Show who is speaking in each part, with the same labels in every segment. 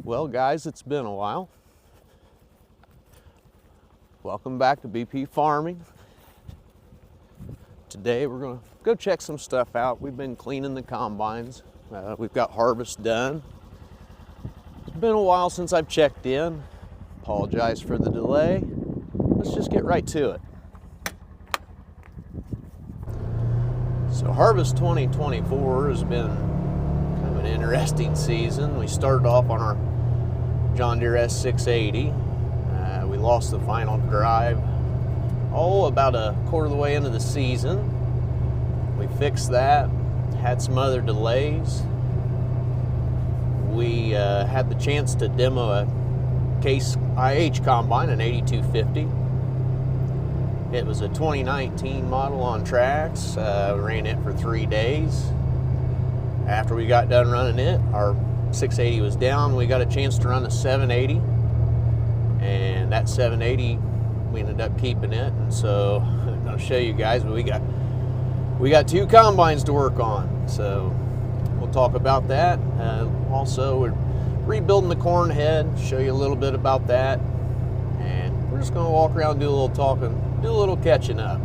Speaker 1: Well guys, it's been a while. Welcome back to BP Farming. Today we're going to go check some stuff out. We've been cleaning the combines. We've got harvest done. It's been a while since I've checked in. Apologize for the delay. Let's just get right to it. So harvest 2024 has been kind of an interesting season. We started off on our John Deere S680. We lost the final drive, about a quarter of the way into the season. We fixed that, had some other delays. We had the chance to demo a CaseIH combine, an 8250. It was a 2019 model on tracks. Ran it for 3 days. After we got done running it, our 680 was down. We got a chance to run a 780, and that 780 we ended up keeping it. And so I'm going to show you guys, but we got two combines to work on, so we'll talk about that. Also, we're rebuilding the corn head, show you a little bit about that, and we're just going to walk around, do a little talking, do a little catching up.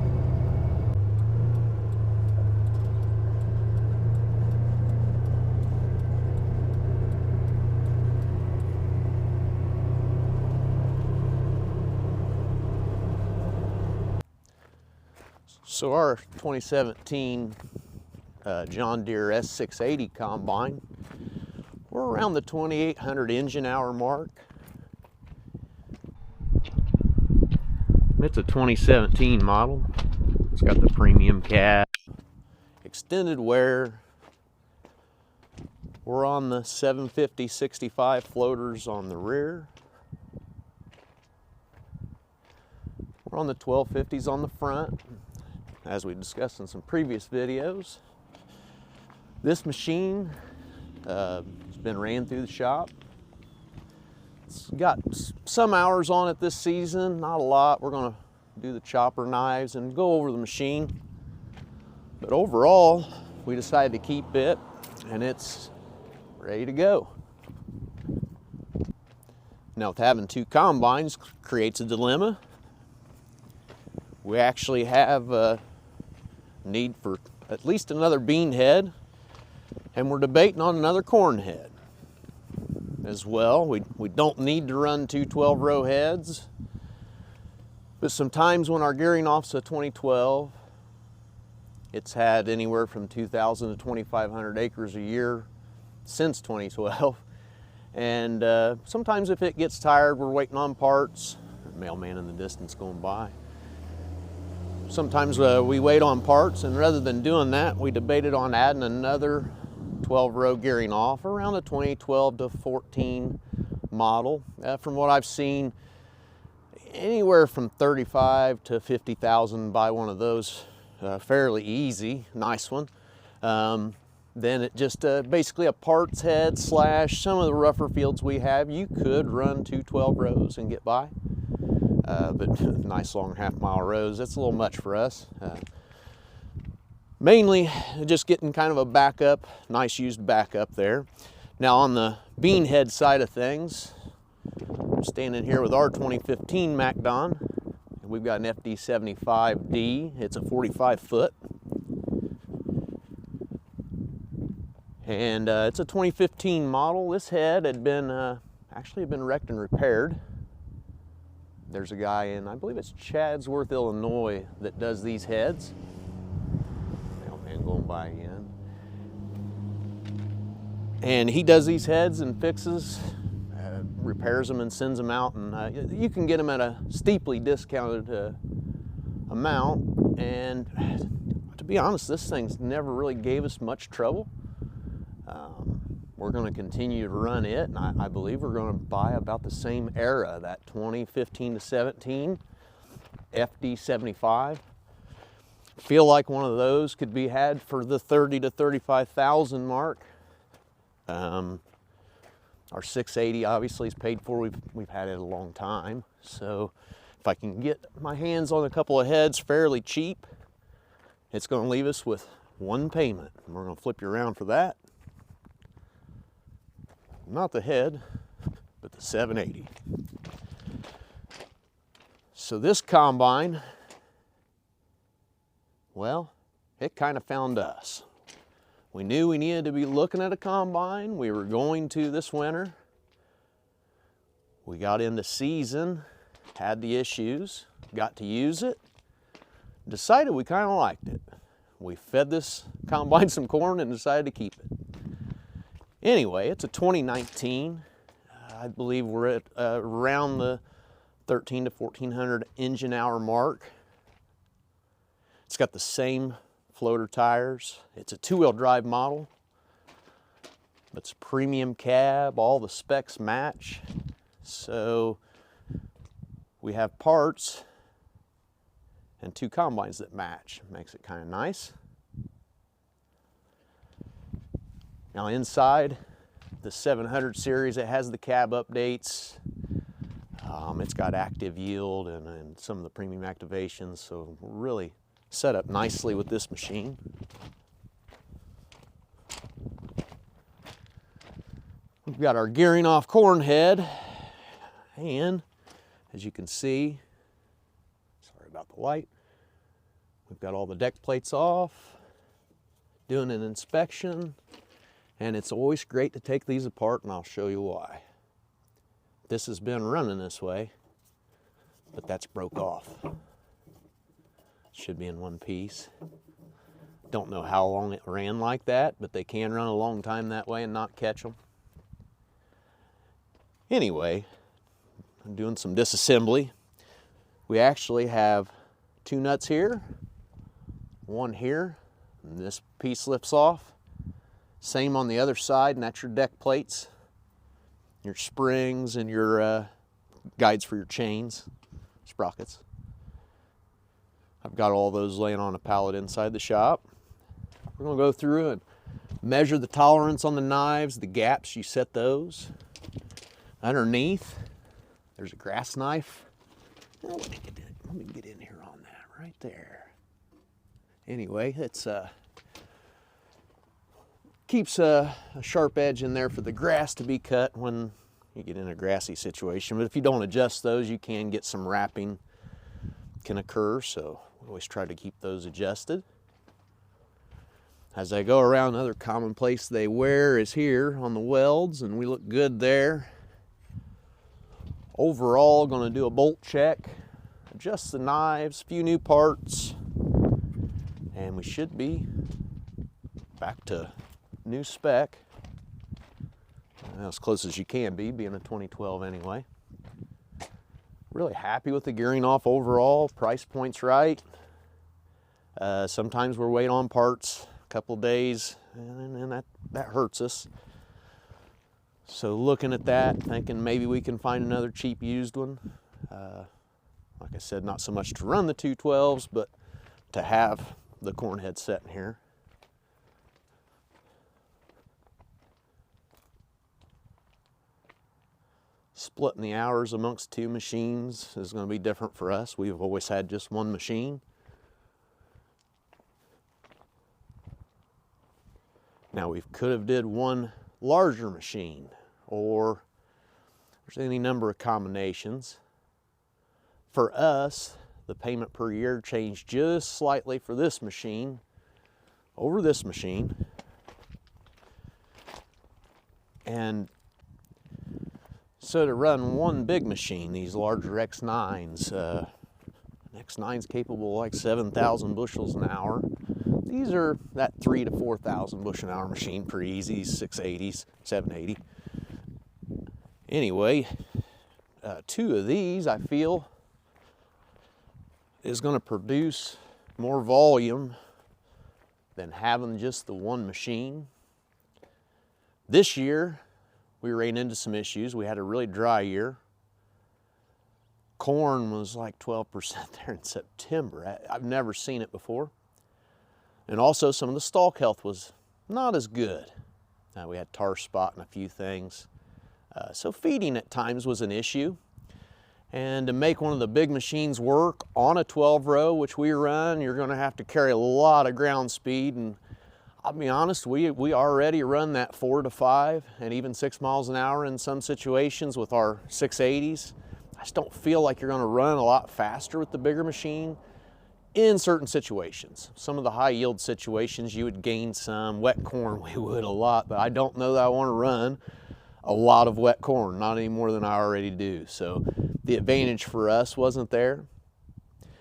Speaker 1: So our 2017 John Deere S680 combine, we're around the 2,800 engine hour mark. It's a 2017 model. It's got the premium cab, extended wear. We're on the 750/65 floaters on the rear. We're on the 1250s on the front, as we discussed in some previous videos. This machine has been ran through the shop. It's got some hours on it this season, not a lot. We're going to do the chopper knives and go over the machine. But overall, we decided to keep it, and it's ready to go. Now, with having two combines creates a dilemma. We actually have a need for at least another bean head, and we're debating on another corn head as well. We don't need to run two 12-row heads, but sometimes when our gearing off's a 2012, it's had anywhere from 2,000 to 2,500 acres a year since 2012. And sometimes if it gets tired, we're waiting on parts, mailman in the distance going by. Sometimes we wait on parts, and rather than doing that, we debated on adding another 12-row gearing off around the 2012 to 14 model. From what I've seen, anywhere from 35 to 50,000 buy one of those fairly easy, nice one. Then it just basically a parts head slash some of the rougher fields we have, you could run two 12 rows and get by. But nice long half-mile rows, that's a little much for us. Mainly just getting kind of a backup, nice used backup there. Now on the bean head side of things, I'm standing here with our 2015 MacDon. We've got an FD75D, it's a 45 foot. And it's a 2015 model. This head had been actually been wrecked and repaired. There's a guy in, I believe it's Chadsworth, Illinois, that does these heads. Mailman going by again. And he does these heads and fixes, repairs them and sends them out. And you can get them at a steeply discounted amount. And to be honest, this thing's never really gave us much trouble. We're going to continue to run it, and I believe we're going to buy about the same era, that 2015 to 17 FD75. Feel like one of those could be had for the 30 to 35,000 mark. Our 680 obviously is paid for. We've had it a long time, so if I can get my hands on a couple of heads fairly cheap, it's going to leave us with one payment. And we're going to flip you around for that. Not the head, 780. So this combine, well, it kind of found us. We knew we needed to be looking at a combine. We were going to this winter. We got into season, had the issues, got to use it, decided we kind of liked it. We fed this combine some corn and decided to keep it. Anyway, it's a 2019. I believe we're at around the 13 to 1400 engine hour mark. It's got the same floater tires. It's a two-wheel drive model. It's a premium cab. All the specs match. So we have parts and two combines that match. Makes it kind of nice. Now inside the 700 series, it has the cab updates. It's got active yield and some of the premium activations, so really set up nicely with this machine. We've got our gearing off corn head, and as you can see, sorry about the light, we've got all the deck plates off, doing an inspection, and it's always great to take these apart, and I'll show you why. This has been running this way, but that's broke off. Should be in one piece. Don't know how long it ran like that, but they can run a long time that way and not catch them. Anyway, I'm doing some disassembly. We actually have two nuts here, one here, and this piece lifts off. Same on the other side, and that's your deck plates, your springs, and your guides for your chains, sprockets. I've got all those laying on a pallet inside the shop. We're going to go through and measure the tolerance on the knives, the gaps, you set those. Underneath, there's a grass knife. Oh, let me get in here on that, right there. Anyway, it's keeps a sharp edge in there for the grass to be cut when you get in a grassy situation. But if you don't adjust those, you can get some wrapping can occur, so we always try to keep those adjusted. As I go around, another common place they wear is here on the welds, and we look good there. Overall, going to do a bolt check, adjust the knives, a few new parts, and we should be back to new spec, as close as you can be, being a 2012 anyway. Really happy with the gearing off overall. Price point's right. Sometimes we're waiting on parts a couple days, and that hurts us. So looking at that, thinking maybe we can find another cheap used one. Like I said, not so much to run the 212s, but to have the corn head set in here. Splitting the hours amongst two machines is going to be different for us. We've always had just one machine. Now we could have did one larger machine, or there's any number of combinations. For us, the payment per year changed just slightly for this machine over this machine. And so to run one big machine, these larger X9s, an X9's capable of like 7,000 bushels an hour. These are that 3,000 to 4,000 bushel an hour machine, pretty easy, 680s, 780. Anyway, two of these I feel is going to produce more volume than having just the one machine. This year, we ran into some issues. We had a really dry year. Corn was like 12% there in September. I've never seen it before. And also some of the stalk health was not as good. We had tar spot and a few things. So feeding at times was an issue. And to make one of the big machines work on a 12 row, which we run, you're gonna have to carry a lot of ground speed. And I'll be honest, we already run that 4 to 5 and even 6 miles an hour in some situations with our 680s. I just don't feel like you're going to run a lot faster with the bigger machine in certain situations. Some of the high yield situations you would gain some. Wet corn we would a lot, but I don't know that I want to run a lot of wet corn, not any more than I already do. So the advantage for us wasn't there.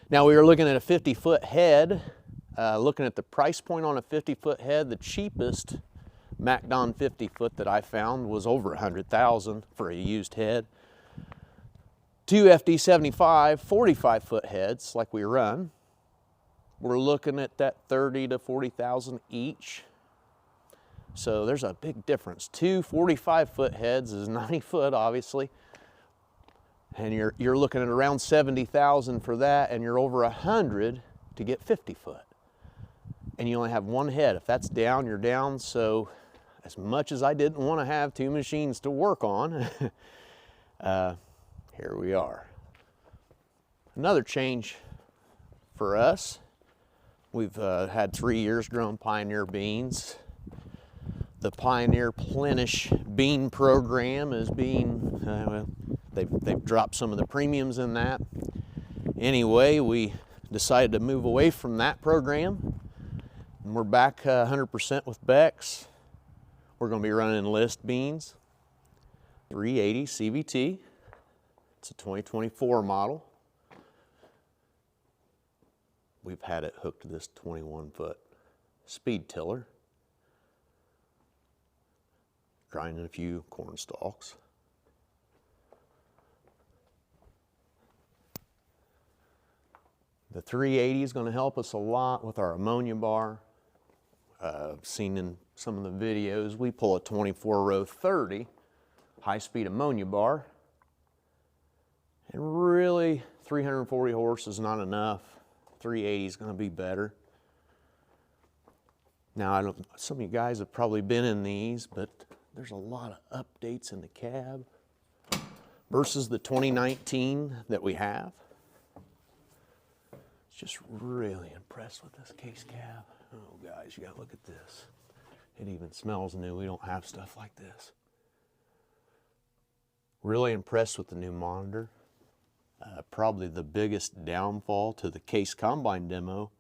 Speaker 1: Now we were looking at a 50-foot head. Looking at the price point on a 50-foot head, the cheapest MacDon 50-foot that I found was over $100,000 for a used head. 2 FD75 45-foot heads like we run, we're looking at that 30 to 40,000 each. So there's a big difference. 2 45-foot heads is 90 foot, obviously, and you're looking at around 70,000 for that, and you're over 100 to get 50 foot. And you only have one head. If that's down, you're down. So as much as I didn't want to have 2 machines to work on, here we are. Another change for us, we've had 3 years growing Pioneer beans. The Pioneer Plenish bean program is being, they've dropped some of the premiums in that. Anyway, we decided to move away from that program. And we're back 100% with Beck's. We're going to be running list beans, 380 CVT. It's a 2024 model. We've had it hooked to this 21-foot speed tiller, grinding a few corn stalks. The 380 is going to help us a lot with our ammonia bar. Seen in some of the videos, we pull a 24-row 30 high-speed ammonia bar, and really 340 horse is not enough. 380 is going to be better. Now, some of you guys have probably been in these, but there's a lot of updates in the cab versus the 2019 that we have. Just really impressed with this case cab. Oh guys, you gotta look at this. It even smells new. We don't have stuff like this. Really impressed with the new monitor. Probably the biggest downfall to the Case Combine demo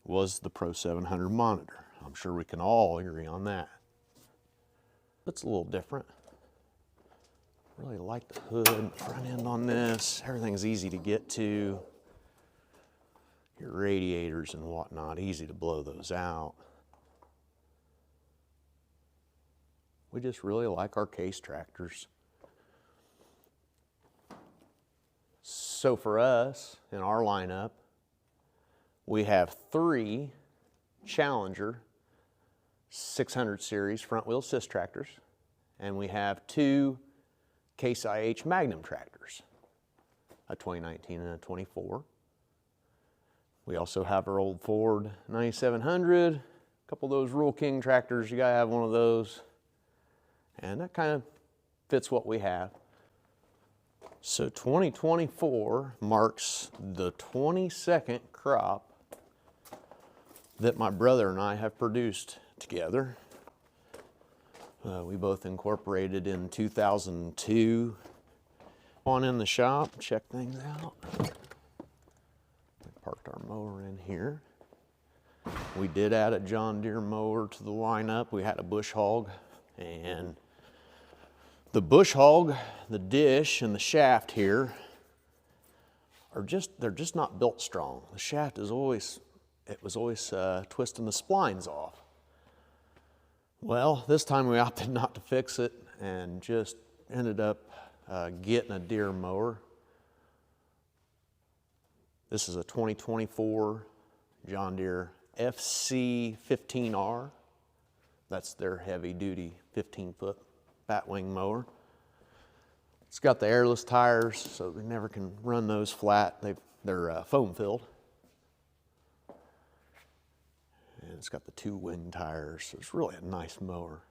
Speaker 1: was the Pro 700 monitor. I'm sure we can all agree on that. It's a little different. Really like the hood, front end on this. Everything's easy to get to. Your radiators and whatnot, easy to blow those out. We just really like our Case tractors. So for us, in our lineup, we have 3 Challenger 600 series front wheel assist tractors, and we have 2 CaseIH Magnum tractors, a 2019 and a 24. We also have our old Ford 9700, a couple of those Rural King tractors, you gotta have one of those. And that kind of fits what we have. So 2024 marks the 22nd crop that my brother and I have produced together. We both incorporated in 2002. On in the shop, check things out. Parked our mower in here. We did add a John Deere mower to the lineup. We had a bush hog, and the bush hog, the dish, and the shaft here they're just not built strong. The shaft is always twisting the splines off. Well, this time we opted not to fix it and just ended up getting a Deere mower. This is a 2024 John Deere FC15R. That's their heavy duty 15-foot batwing mower. It's got the airless tires, so we never can run those flat. They're foam filled. And it's got the 2 wing tires, so it's really a nice mower.